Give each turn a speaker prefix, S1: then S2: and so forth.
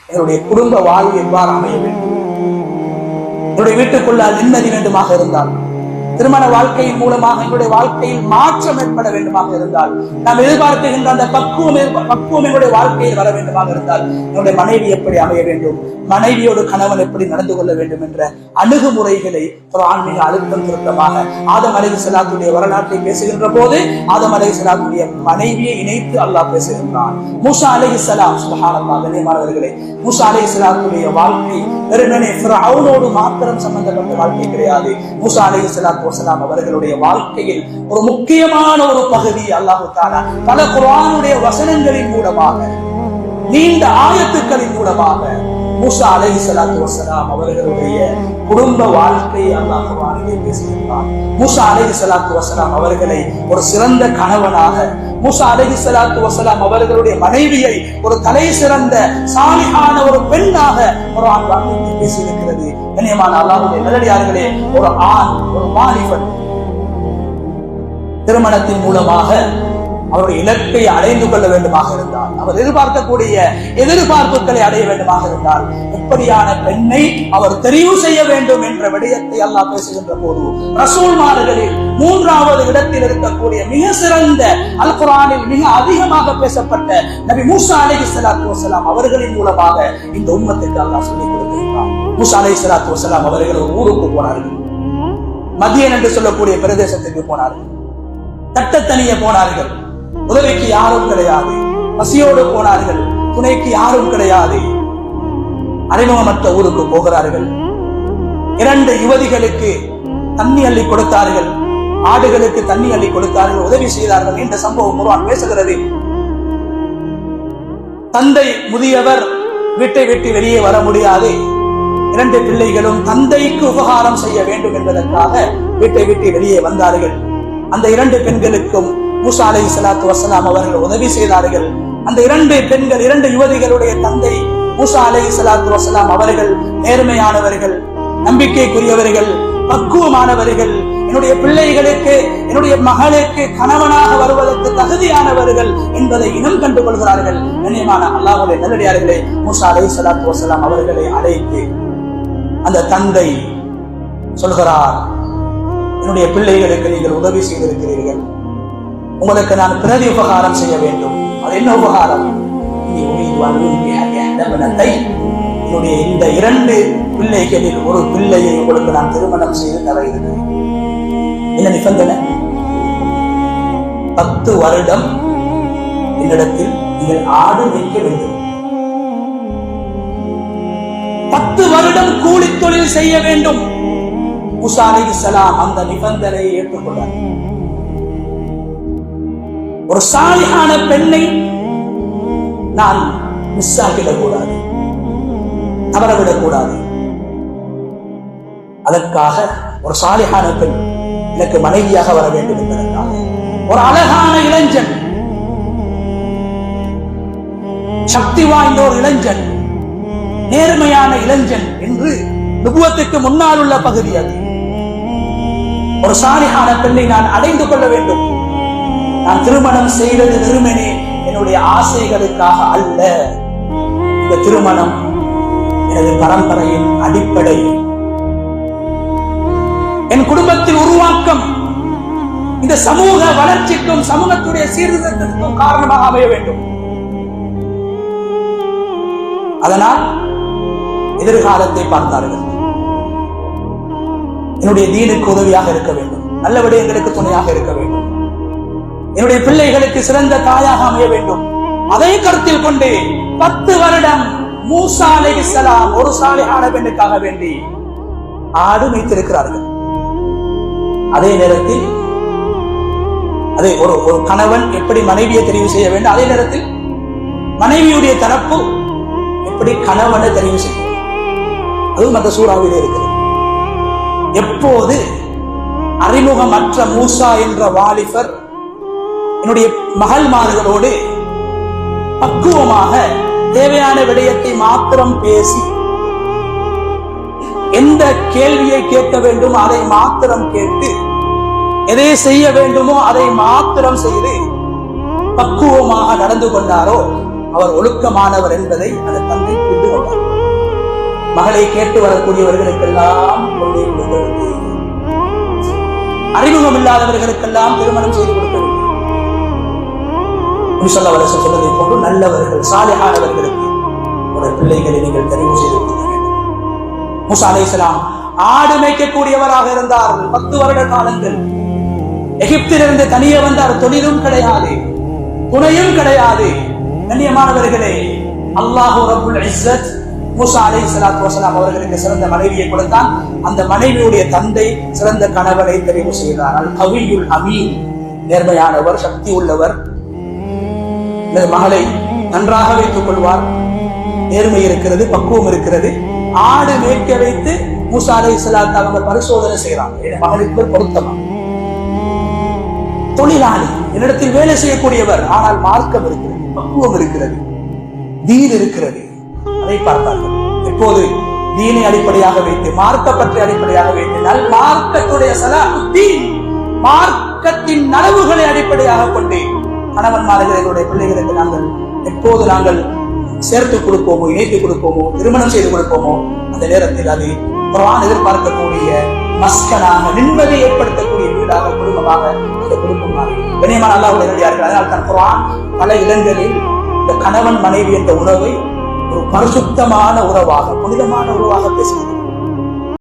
S1: என்னுடைய குடும்ப வாழ்வு எவ்வாறு அமைய வேண்டும், என்னுடைய வீட்டுக்குள்ளால் நிம்மதி வேண்டுமாக இருந்தால், திருமண வாழ்க்கையின் மூலமாக என்னுடைய வாழ்க்கையில் மாற்றம் ஏற்பட வேண்டுமாக இருந்தால், நாம் எதிர்பார்க்கின்ற அந்த பக்குவம் என்னுடைய வாழ்க்கையில் வர வேண்டுமாக இருந்தால், என்னுடைய மனைவி எப்படி அமைய வேண்டும், மனைவியோடு கணவன் எப்படி நடந்து கொள்ள வேண்டும் என்ற அணுகுமுறைகளை குர்ஆன் மிக அழுத்தம் திருத்தமாக ஆதம் அலைஹிஸ்ஸலாத்துடைய வரலாற்றை பேசுகின்ற போது ஆதம் அலைஹிஸ்ஸலாத்துடைய மனைவியை இணைத்து அல்லாஹ் பேசுகின்றான். மூசா அலைஹிஸ்ஸலாம், சுப்ஹானல்லாஹ், கண்ணியமானவர்களே, மூசா அலைஹிஸ்ஸலாத்துடைய வாழ்க்கை வெறுமனே ஃபிரௌனோடு மாத்திரம் சம்பந்தப்பட்ட வாழ்க்கை கிடையாது. மூசா அலைஹிஸ்ஸலாத்து வஸலாம் அவர்களுடைய வாழ்க்கையில் ஒரு முக்கியமான ஒரு பகுதி அல்லாஹ் தஆலா பல குர்ஆனுடைய வசனங்களின் மூலமாக, நீண்ட ஆயத்துக்களின் மூலமாக மூசா அலைஹிஸ்ஸலாத்து வஸலாம் அவர்களுடைய குடும்ப வாழ்க்கையை அல்லாஹ் குர்ஆனிலே பேசுகின்றான். மூசா அலைஹிஸ்ஸலாத்து வஸலாம் அவர்களை ஒரு சிறந்த கணவனாக, மூசா அலைஹிஸ்ஸலாத்து வஸலாம் அவர்களுடைய மனைவியை ஒரு தலை சிறந்த சாலிஹான ஒரு பெண்ணாக குர்ஆன் வார்த்தை பேசியிருக்கிறது. கண்ணியமான அல்லாஹ்வுடைய நல்லடியார்களே, ஒரு ஆண், ஒரு வாலிபன் திருமணத்தின் மூலமாக அவருடைய இலக்கை அடைந்து கொள்ள வேண்டுமாக இருந்தால், அவர் எதிர்பார்க்கக்கூடிய எதிர்பார்ப்புகளை அடைய வேண்டுமாக இருந்தால், எப்படியான பெண்ணை அவர் தெரிவு செய்ய வேண்டும் என்ற விடயத்தை அல்லாஹ் பேசுகின்ற போது ரசூல்மார்களில் 3வது இடத்தில் இருக்கக்கூடிய மிக சிறந்த, அல் குர்ஆனில் மிக அதிகமாக பேசப்பட்ட நபி மூசா அலைஹிஸ்ஸலாத்து வஸலாம் அவர்களின் மூலமாக இந்த உம்மத்துக்கு அல்லாஹ் சொல்லிக் கொடுத்திருக்கிறார். மூசா அலைஹிஸ்ஸலாத்து வஸலாம் அவர்கள் ஒரு ஊருக்கு போனார்கள். மதியன் என்று சொல்லக்கூடிய பிரதேசத்துக்கு போனார்கள். தட்டத்தனிய போனார்கள். உதவிக்கு யாரும் கிடையாது. பசியோடு போனார்கள். துணைக்கு யாரும் கிடையாது. அறிமுகமற்ற ஊருக்கு போகிறார்கள். 2 யுவதிகளுக்கு தண்ணி அள்ளி கொடுத்தார்கள். ஆடுகளுக்கு தண்ணி அள்ளி கொடுத்தார்கள். உதவி செய்தார்கள். இந்த சம்பவம் குர்ஆன் பேசுகிறது. தந்தை முதியவர், வீட்டை விட்டு வெளியே வர முடியாது. 2 பிள்ளைகளும் தந்தைக்கு உபகாரம் செய்ய வேண்டும் என்பதற்காக வீட்டை விட்டு வெளியே வந்தார்கள். அந்த 2 பெண்களுக்கும் மூசா அலைஹிஸ்ஸலாத்து வஸலாம் அவர்கள் உதவி செய்தார்கள். அந்த 2 பெண்கள், 2 யுவதிகளுடைய தந்தை மூசா அலைஹிஸ்ஸலாத்து வஸலாம் அவர்கள் நேர்மையானவர்கள், நம்பிக்கைக்குரியவர்கள், பக்குவமானவர்கள், என்னுடைய பிள்ளைகளுக்கு, என்னுடைய மகளுக்கு கணவனாக வருவதற்கு தகுதியானவர்கள் என்பதை இனம் கண்டு கொள்கிறார்கள். கண்ணியமான அல்லாஹ்வுடைய நல்லடியார்களே, மூசா அலைஹிஸ்ஸலாத்து வஸலாம் அவர்களை அழைத்து அந்த தந்தை சொல்கிறார், என்னுடைய பிள்ளைகளுக்கு நீங்கள் உதவி செய்திருக்கிறீர்கள், உங்களுக்கு நான் பிரதி உபகாரம் செய்ய வேண்டும். அது என்ன உபகாரம்? என்னுடைய இந்த 2 பிள்ளைகளில் ஒரு பிள்ளையை உங்களுக்கு நான் திருமணம் செய்து தர இருக்கிறேன். என்ன நிபந்தனை? 10 வருடம் என்னிடத்தில் நீங்கள் ஆடு வைக்க வேண்டும். 10 வருடம் கூலி தொழில் செய்ய வேண்டும். மூசா அலைஹிஸ்ஸலாம் அந்த நிபந்தனையை ஏற்றுக்கொண்டார். ஒரு சாலிஹான பெண்ணை நான் மிஸ் ஆகிடக்கூடாது, தவறவிடக்கூடாது. அதற்காக ஒரு சாலிஹான பெண் எனக்கு மனைவியாக வர வேண்டும் என்பதற்காக ஒரு அழகான இளைஞன், சக்தி வாய்ந்த ஒரு இளைஞன், நேர்மையான இளைஞன் என்று நுபுவத்துக்கு முன்னால் உள்ள பகுதி அது. ஒரு சாலிஹான பெண்ணை நான் அடைந்து கொள்ள வேண்டும். நான் திருமணம் செய்வது வெறுமனே என்னுடைய ஆசைகளுக்காக அல்ல. இந்த திருமணம் எனது பரம்பரையின் அடிப்படை, என் குடும்பத்தில் உருவாக்கம், இந்த சமூக வளர்ச்சிக்கும் சமூகத்துடைய சீர்திருத்தத்திற்கும் காரணமாக அமைய வேண்டும். அதனால் எதிர்காலத்தை பார்த்தார்கள். என்னுடைய தீனுக்கு உதவியாக இருக்க வேண்டும், நல்ல விடயங்களுக்கு துணையாக இருக்க வேண்டும், என்னுடைய பிள்ளைகளுக்கு சிறந்த தாயாக அமைய வேண்டும். அதை கருத்தில் கொண்டு 10 வருடம் மூசா அலைஹிஸ்ஸலாம் ஒரு சாலிஹான பெண்ணுக்காக வேண்டி ஆடு வைத்திருக்கிறார்கள். அதே நேரத்தில் அதே ஒரு கணவன் எப்படி மனைவியை தெரிவு செய்ய வேண்டும், அதே நேரத்தில் மனைவியுடைய தரப்பு எப்படி கணவனை தெரிவு செய்யும், அதுவும் அந்த சூறாவிலே இருக்கிறது. எப்போது அறிமுகமற்ற மூசா என்ற வாலிபர் என்னுடைய மகள்மார்களோடு பக்குவமாக தேவையான விடயத்தை மாத்திரம் பேசி, எந்த கேள்வியை கேட்க வேண்டும் அதை மாத்திரம் கேட்டு, எதை செய்ய வேண்டுமோ அதை மாத்திரம் செய்து பக்குவமாக நடந்து கொண்டாரோ அவர் ஒழுக்கமானவர் என்பதை அந்த தந்தை புரிந்து கொண்டார். மகளை கேட்டு வரக்கூடியவர்களுக்கெல்லாம் அறிமுகம் இல்லாதவர்களுக்கெல்லாம் திருமணம் செய்து கொடுக்க வேண்டும். சொன்னதை போன்று நல்லவர்கள் சாலிஹானவர்களுக்கு ஒரு பிள்ளைகளை நீங்கள் தெரிவு செய்து கொடுக்க வேண்டும். மூசா அலைஹிஸ்ஸலாம் ஆடு மேய்க்கக்கூடியவராக இருந்தார்கள். 10 வருட காலங்கள் எகிப்திலிருந்து தனியே வந்தார். தொழிலும் கிடையாது, துணையும் கிடையாது. கண்ணியமானவர்களே, அல்லாஹ் ரப்புல் இஸ்ஸத் மூசா அலைஹிஸ்ஸலாத்து வஸலாம் அவர்களுக்கு சிறந்த மனைவியை கொடுத்தான். அந்த மனைவியுடைய தந்தை சிறந்த கணவரை தெரிவு செய்தார். அல் கவியுல் அமீன், நேர்மையானவர், சக்தி உள்ளவர், மகளை நன்றாக வைத்துக் கொள்வார், நேர்மை இருக்கிறது, பக்குவம் இருக்கிறது. ஆடு மேய்க்க வைத்து மூசா அலைஹிஸ்ஸலாத்து அவங்க பரிசோதனை செய்யறாங்க. என் மகளுக்கு பொருத்தமா, தொழிலாளி, என்னிடத்தில் வேலை செய்யக்கூடியவர், ஆனால் மார்க்கம் இருக்கிறது, பக்குவம் இருக்கிறது, தீன் இருக்கிறது, அதை பார்த்தார்கள். எப்போது தீனை அடிப்படையாக வைத்து, மார்க்க பற்றி அடிப்படையாக வைத்து, நல் மார்க்கத்துடைய சலாஹுத்தீன், மார்க்கத்தின் நலவுகளை அடிப்படையாக கொண்டு கணவன்மார்களுடைய பிள்ளைகளுக்கு எப்போது நாங்கள் சேர்த்து கொடுப்போமோ, இணைத்து கொடுப்போமோ, திருமணம் செய்து கொடுப்போமோ, அந்த நேரத்தில் அது குர்ஆன் எதிர்பார்க்கக்கூடிய மஸ்கனாக, நிம்மதி ஏற்படுத்தக்கூடிய வீடாக, குடும்பமாக அந்த குடும்பம் மாறி கண்ணியமான அல்லாஹ்வுடைய நல்லடியார்கள். அதனால் தான் குர்ஆன் பல இடங்களில் இந்த கணவன் மனைவி என்ற உறவை ஒரு பரிசுத்தமான உறவாக, புனிதமான உறவாக பேசுகிறது.